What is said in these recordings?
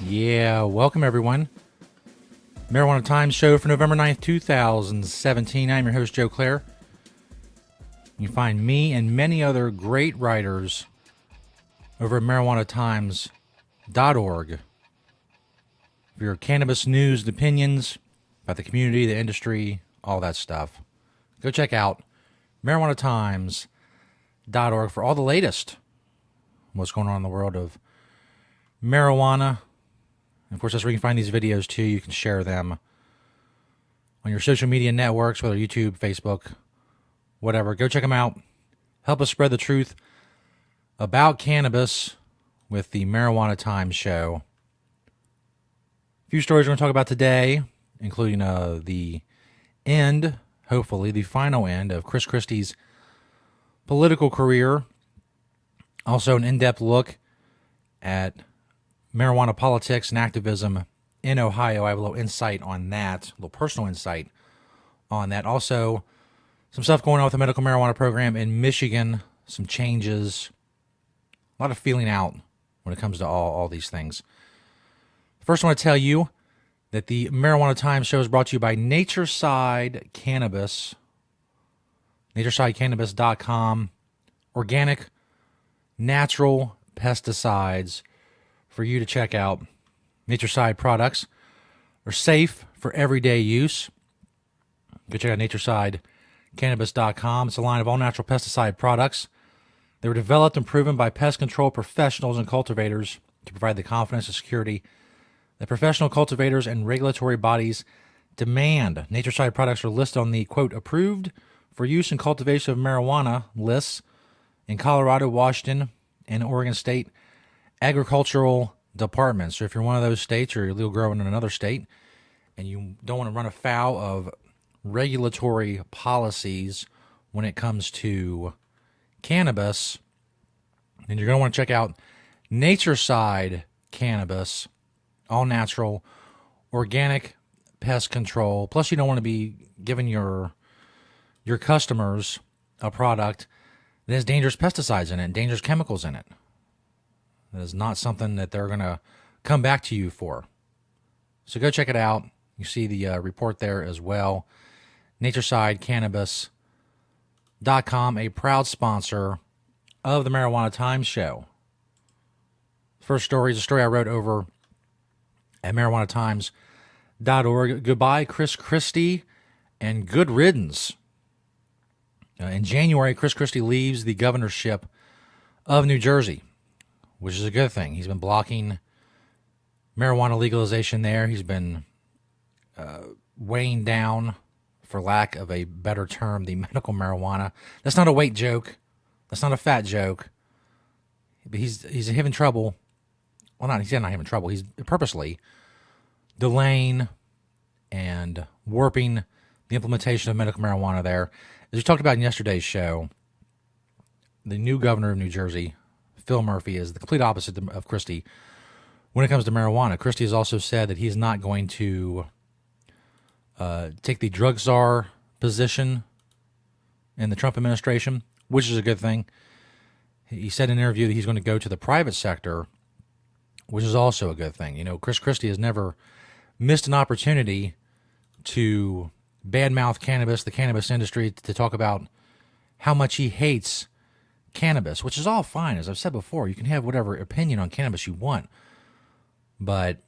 Yeah, welcome everyone. Marijuana Times show for November 9th, 2017. I'm your host, Joe Klare. You find me and many other great writers over at marijuanatimes.org for your cannabis news and opinions about the community, the industry, all that stuff. Go check out marijuanatimes.org for all the latest what's going on in the world of marijuana. And of course, that's where you can find these videos too. You can share them on your social media networks, whether YouTube, Facebook, whatever. Go check them out. Help us spread the truth about cannabis with the Marijuana Times show. A few stories we're going to talk about today, including the end, hopefully, the final end of Chris Christie's political career. Also, an in-depth look at marijuana politics and activism in Ohio. I have a little insight on that, a little personal insight on that. Also, some stuff going on with the medical marijuana program in Michigan, some changes, a lot of feeling out when it comes to all these things. First, I want to tell you that the Marijuana Times show is brought to you by Natureside Cannabis, naturesidecannabis.com, organic, natural pesticides for you to check out. Natureside products are safe for everyday use. Go check out naturesidecannabis.com. It's a line of all natural pesticide products. They were developed and proven by pest control professionals and cultivators to provide the confidence and security that professional cultivators and regulatory bodies demand. Natureside products are listed on the, quote, approved for use in cultivation of marijuana lists in Colorado, Washington, and Oregon State agricultural departments. So if you're one of those states or you're a legal grower in another state and you don't want to run afoul of regulatory policies when it comes to cannabis, then you're going to want to check out Natureside Cannabis, all natural, organic pest control. Plus, you don't want to be giving your customers a product that has dangerous pesticides in it and dangerous chemicals in it. That is not something that they're going to come back to you for. So go check it out. You see the report there as well. NaturesideCannabis.com, a proud sponsor of the Marijuana Times show. First story is a story I wrote over at marijuanatimes.org. Goodbye, Chris Christie, and good riddance. In January, Chris Christie leaves the governorship of New Jersey, which is a good thing. He's been blocking marijuana legalization there. He's been weighing down, for lack of a better term, the medical marijuana. That's not a weight joke. That's not a fat joke. But he's having trouble. Well, he's not having trouble. He's purposely delaying and warping the implementation of medical marijuana there. As we talked about in yesterday's show, the new governor of New Jersey, Phil Murphy, is the complete opposite of Christie when it comes to marijuana. Christie has also said that he's not going to take the drug czar position in the Trump administration, which is a good thing. He said in an interview that he's going to go to the private sector, which is also a good thing. You know, Chris Christie has never missed an opportunity to badmouth cannabis, the cannabis industry, to talk about how much he hates cannabis, which is all fine. As I've said before, you can have whatever opinion on cannabis you want. But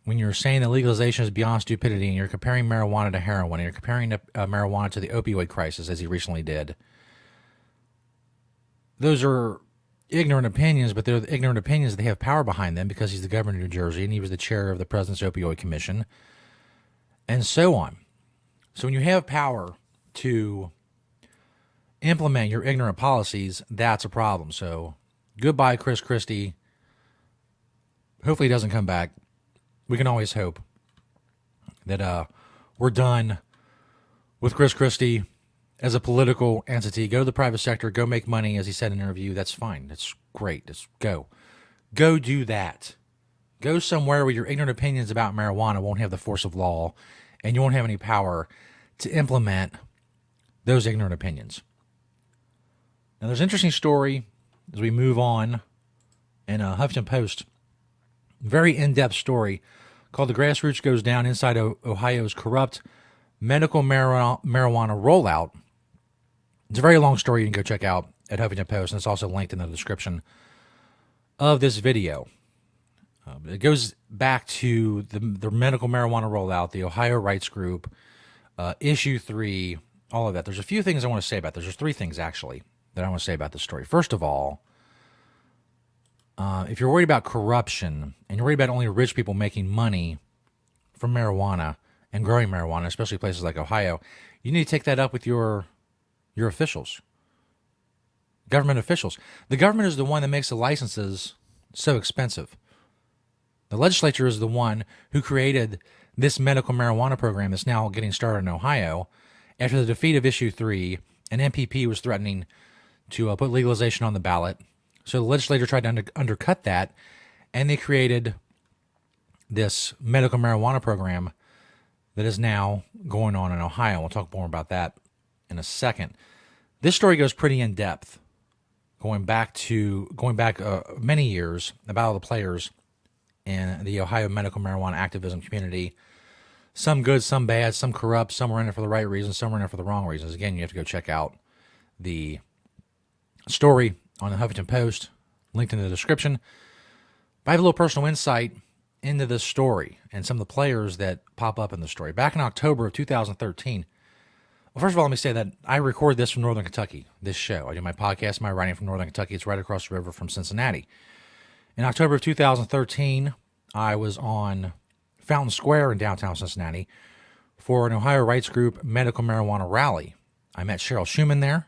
when you're saying that legalization is beyond stupidity and you're comparing marijuana to heroin and you're comparing marijuana to the opioid crisis, as he recently did, those are ignorant opinions, but they're the ignorant opinions that they have power behind them because he's the governor of New Jersey and he was the chair of the President's Opioid Commission and so on. So when you have power to implement your ignorant policies, that's a problem. So goodbye, Chris Christie. Hopefully he doesn't come back. We can always hope that we're done with Chris Christie as a political entity. Go to the private sector. Go make money, as he said in an interview. That's fine. That's great. Just go. Go do that. Go somewhere where your ignorant opinions about marijuana won't have the force of law and you won't have any power to implement those ignorant opinions. Now, there's an interesting story as we move on in Huffington Post very in-depth story called "TheGrassroots Goes Down Inside Ohio's Corrupt Medical Marijuana Rollout." It's a very long story you can go check out at Huffington Post, and it's also linked in the description of this video. It goes back to the medical marijuana rollout, the Ohio Rights Group, Issue 3, all of that. There's a few things I want to say about this. There's three things, actually, that I want to say about this story. First of all, if you're worried about corruption and you're worried about only rich people making money from marijuana and growing marijuana, especially places like Ohio, you need to take that up with your officials, government officials. The government is the one that makes the licenses so expensive. The legislature is the one who created this medical marijuana program that's now getting started in Ohio after the defeat of Issue 3. An MPP was threatening to put legalization on the ballot. So the legislature tried to undercut that, and they created this medical marijuana program that is now going on in Ohio. We'll talk more about that in a second. This story goes pretty in depth, going back many years about all the players in the Ohio medical marijuana activism community. Some good, some bad, some corrupt, some were in it for the right reasons, some were in it for the wrong reasons. Again, you have to go check out the story on the Huffington Post, linked in the description. But I have a little personal insight into this story and some of the players that pop up in the story. Back in October of 2013, well, first of all, let me say that I record this from Northern Kentucky, this show. I do my podcast, my writing from Northern Kentucky. It's right across the river from Cincinnati. In October of 2013, I was on Fountain Square in downtown Cincinnati for an Ohio Rights Group medical marijuana rally. I met Cheryl Schumann there.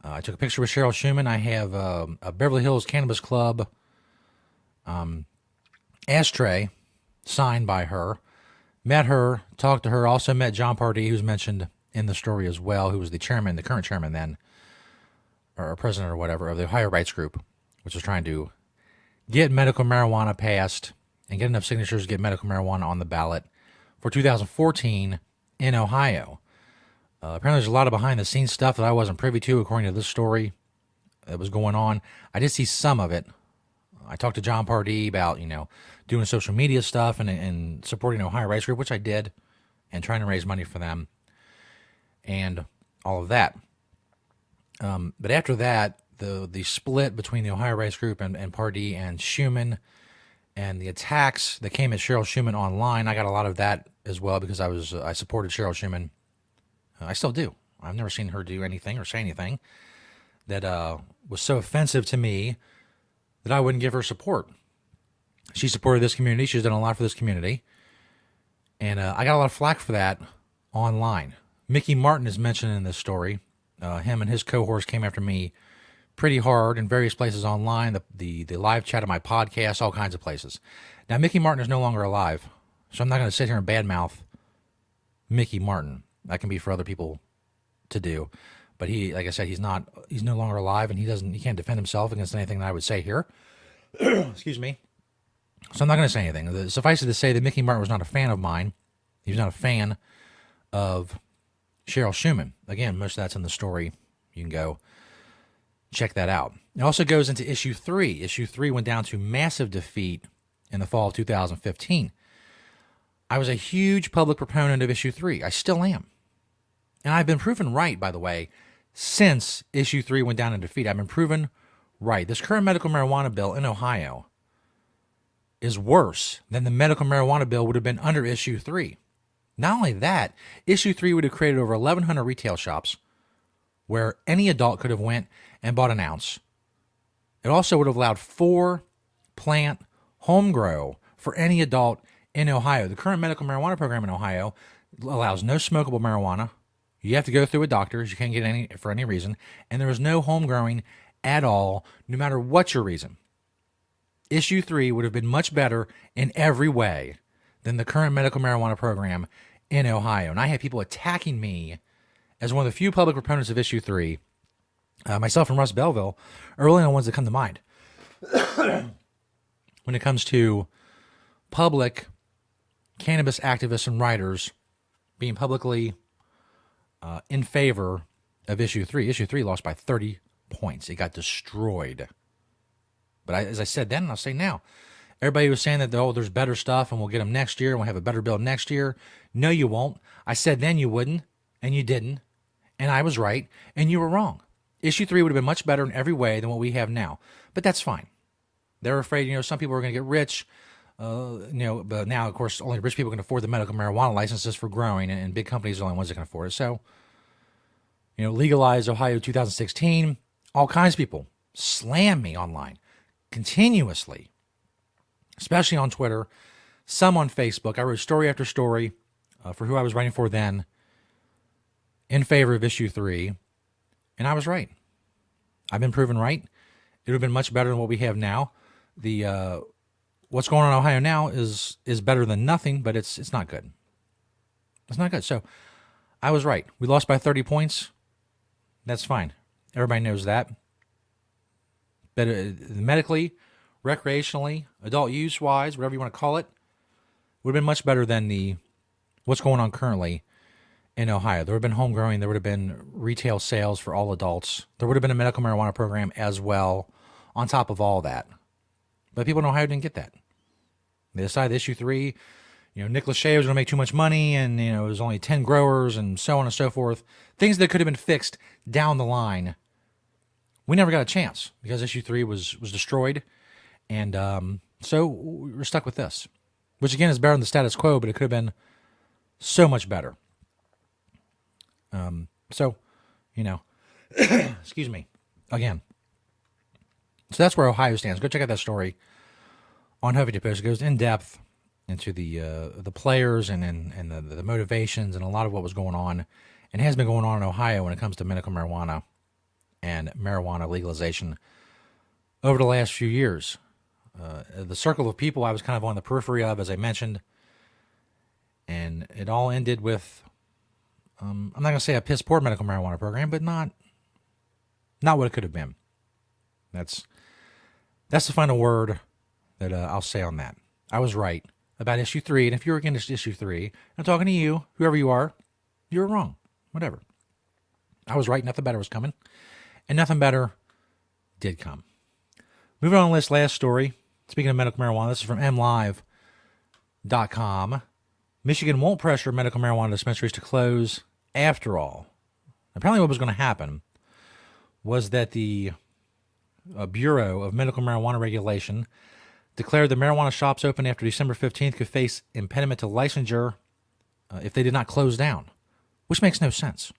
I took a picture with Cheryl Schumann. I have a Beverly Hills Cannabis Club ashtray signed by her. Met her, talked to her. Also met John Pardee, who's mentioned in the story as well, who was the current chairman then, or president or whatever, of the Ohio Rights Group, which was trying to get medical marijuana passed and get enough signatures to get medical marijuana on the ballot for 2014 in Ohio. Apparently there's a lot of behind-the-scenes stuff that I wasn't privy to, according to this story, that was going on. I did see some of it. I talked to John Pardee about, doing social media stuff and supporting Ohio Rights Group, which I did, and trying to raise money for them, and all of that. But after that, the split between the Ohio Rights Group and Pardee and Schumann, and the attacks that came at Cheryl Schumann online, I got a lot of that as well because I supported Cheryl Schumann. I still do. I've never seen her do anything or say anything that was so offensive to me that I wouldn't give her support. She supported this community. She's done a lot for this community. And I got a lot of flack for that online. Mickey Martin is mentioned in this story. Him and his cohorts came after me pretty hard in various places online, the live chat of my podcast, all kinds of places. Now, Mickey Martin is no longer alive, so I'm not going to sit here and badmouth Mickey Martin. That can be for other people to do. But he, like I said, he's no longer alive, and he can't defend himself against anything that I would say here. Excuse me. So I'm not going to say anything. Suffice it to say that Mickey Martin was not a fan of mine. He was not a fan of Cheryl Schumann. Again, most of that's in the story. You can go check that out. It also goes into Issue 3. Issue 3 went down to massive defeat in the fall of 2015. I was a huge public proponent of Issue 3. I still am. And I've been proven right, by the way, since Issue 3 went down in defeat. I've been proven right. This current medical marijuana bill in Ohio is worse than the medical marijuana bill would have been under Issue 3. Not only that, Issue 3 would have created over 1,100 retail shops where any adult could have went and bought an ounce. It also would have allowed 4-plant home grow for any adult in Ohio. The current medical marijuana program in Ohio allows no smokable marijuana. You have to go through a doctor. You can't get any for any reason. And there is no home growing at all, no matter what your reason. Issue 3 would have been much better in every way than the current medical marijuana program in Ohio. And I had people attacking me as one of the few public proponents of Issue 3. Myself and Russ Belville are really the ones that come to mind when it comes to public cannabis activists and writers being publicly in favor of Issue 3. Issue 3 lost by 30 points. It got destroyed. But as I said then, and I'll say now, Everybody was saying that, oh, there's better stuff and we'll get them next year and we'll have a better bill next year. No, you won't. I said then you wouldn't, and you didn't. And I was right, and you were wrong. Issue 3 would have been much better in every way than what we have now. But that's fine. They're afraid, some people are going to get rich. But now, of course, only rich people can afford the medical marijuana licenses for growing, and big companies are the only ones that can afford it. So, legalized Ohio 2016. All kinds of people slam me online continuously, especially on Twitter, some on Facebook. I wrote story after story for who I was writing for then in favor of issue 3, and I was right. I've been proven right. It would have been much better than what we have now. The what's going on in Ohio now is better than nothing, but it's not good. It's not good. So I was right. We lost by 30 points. That's fine. Everybody knows that. But medically, recreationally, adult use-wise, whatever you want to call it, would have been much better than what's going on currently in Ohio. There would have been home growing. There would have been retail sales for all adults. There would have been a medical marijuana program as well on top of all that. But people in Ohio didn't get that. They decided issue 3, Nick Lachey was going to make too much money, and, it was only 10 growers and so on and so forth. Things that could have been fixed down the line. We never got a chance because issue 3 was destroyed. And so we're stuck with this, which again is better than the status quo, but it could have been so much better. Excuse me, again. So that's where Ohio stands. Go check out that story on Huffington Post. It goes in depth into the players and the motivations and a lot of what was going on and has been going on in Ohio when it comes to medical marijuana and marijuana legalization over the last few years. The circle of people I was kind of on the periphery of, as I mentioned, and it all ended with, I'm not going to say a piss poor medical marijuana program, but not what it could have been. That's the final word that I'll say on that. I was right about issue 3, and if you're against issue 3, I'm talking to you, whoever you are, you're wrong. Whatever. I was right. Nothing better was coming, and nothing better did come. Moving on to this last story. Speaking of medical marijuana, this is from MLive.com. Michigan won't pressure medical marijuana dispensaries to close after all. Apparently what was going to happen was that the Bureau of Medical Marijuana Regulation declared the marijuana shops open after December 15th could face impediment to licensure if they did not close down, which makes no sense.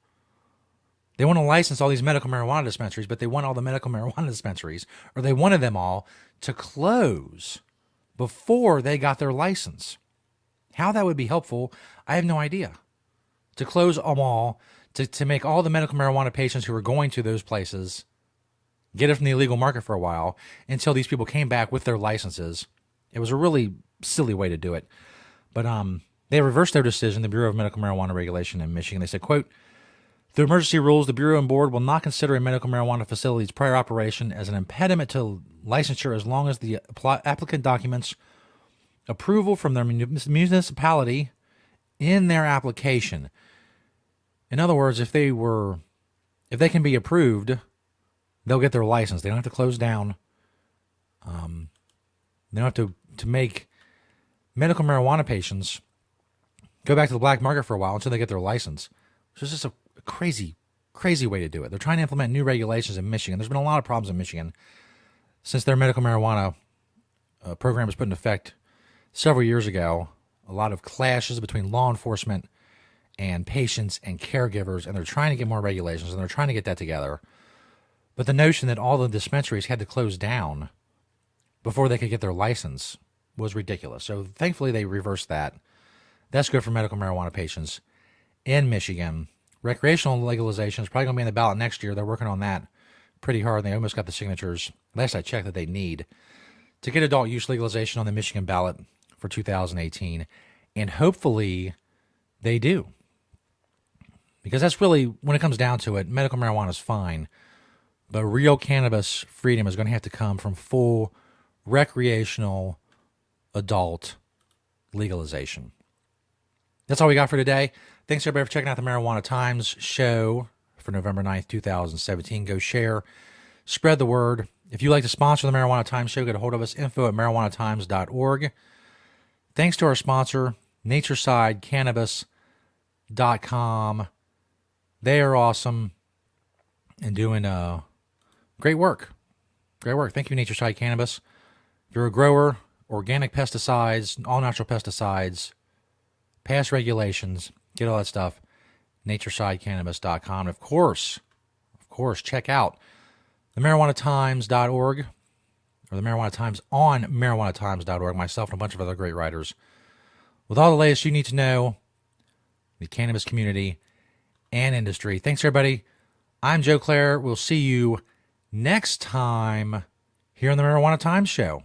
They want to license all these medical marijuana dispensaries, but they want all the medical marijuana dispensaries, or they wanted them all, to close before they got their license. How that would be helpful, I have no idea. To close them all, to make all the medical marijuana patients who are going to those places get it from the illegal market for a while until these people came back with their licenses. It was a really silly way to do it. But they reversed their decision, the Bureau of Medical Marijuana Regulation in Michigan. They said, quote, "Through emergency rules, the Bureau and Board will not consider a medical marijuana facility's prior operation as an impediment to licensure as long as the applicant documents approval from their municipality in their application." In other words, if they can be approved, they'll get their license. They don't have to close down. They don't have to make medical marijuana patients go back to the black market for a while until they get their license. So it's just a crazy, crazy way to do it. They're trying to implement new regulations in Michigan. There's been a lot of problems in Michigan since their medical marijuana program was put in effect several years ago. A lot of clashes between law enforcement and patients and caregivers, and they're trying to get more regulations, and they're trying to get that together. But the notion that all the dispensaries had to close down before they could get their license was ridiculous. So thankfully they reversed that. That's good for medical marijuana patients in Michigan. Recreational legalization is probably going to be on the ballot next year. They're working on that pretty hard. They almost got the signatures, last I checked, that they need to get adult use legalization on the Michigan ballot for 2018. And hopefully they do. Because that's really, when it comes down to it, medical marijuana is fine. But real cannabis freedom is going to have to come from full recreational adult legalization. That's all we got for today. Thanks, everybody, for checking out the Marijuana Times show for November 9th, 2017. Go share, spread the word. If you'd like to sponsor the Marijuana Times Show, get a hold of us, info@marijuanatimes.org. Thanks to our sponsor, NatureSideCannabis.com. They are awesome and doing great work. Great work. Thank you, Natureside Cannabis. If you're a grower, organic pesticides, all natural pesticides, past regulations, get all that stuff, NatureSideCannabis.com. Of course, check out the MarijuanaTimes.org or the Marijuana Times on MarijuanaTimes.org, myself and a bunch of other great writers, with all the latest you need to know, the cannabis community and industry. Thanks, everybody. I'm Joe Klare. We'll see you next time here on the Marijuana Times Show.